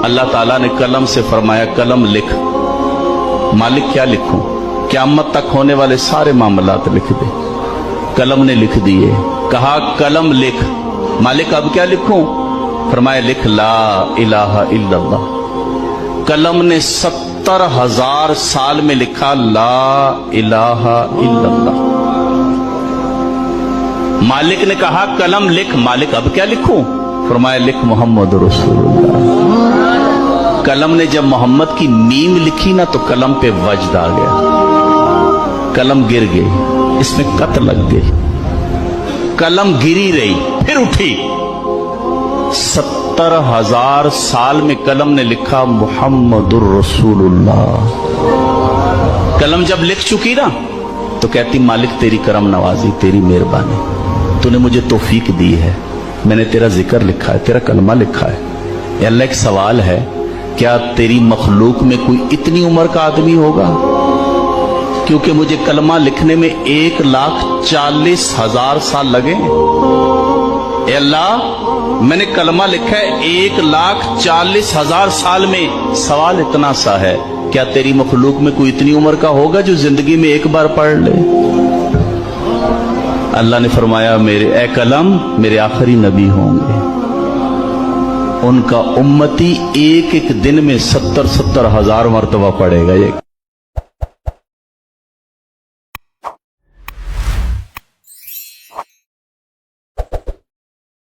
अल्लाह ताला ने कलम से फरमाया कलम लिख। मालिक क्या लिखूं? क़यामत तक होने वाले सारे मामलात लिख दे। कलम ने लिख दिए। कहा कलम लिख। मालिक अब क्या लिखूं? फरमाया लिख ला इलाहा इल्लल्लाह। कलम ने 70,000 साल में लिखा ला इलाहा इल्लल्लाह। मालिक ने कहा कलम लिख। मालिक अब क्या लिखूं? फरमाया लिख मोहम्मद रसूलुल्लाह। कलम ने जब मोहम्मद की मीम लिखी ना तो कलम पे वज्द आ गया। कलम गिर गई, इसमें कत लग गई। कलम गिरी रही, फिर उठी। 70,000 साल में कलम ने लिखा मुहम्मदुर रसूलुल्लाह। कलम जब लिख चुकी ना तो कहती मालिक तेरी करम नवाजी, तेरी मेहरबानी, तूने मुझे तौफीक दी है, मैंने तेरा जिक्र लिखा है, तेरा कलमा लिखा है। अल्लाह एक सवाल है, क्या तेरी मखलूक में कोई इतनी उम्र का आदमी होगा? क्योंकि मुझे कलमा लिखने में 1,40,000 साल लगे। अल्लाह मैंने कलमा लिखा है 1,40,000 साल में। सवाल इतना सा है, क्या तेरी मखलूक में कोई इतनी उम्र का होगा जो जिंदगी में एक बार पढ़ ले? अल्लाह ने फरमाया मेरे ए कलम मेरे आखिरी नबी होंगे, उनका उम्मती एक एक दिन में 70,000 मरतबा पढ़ेगा।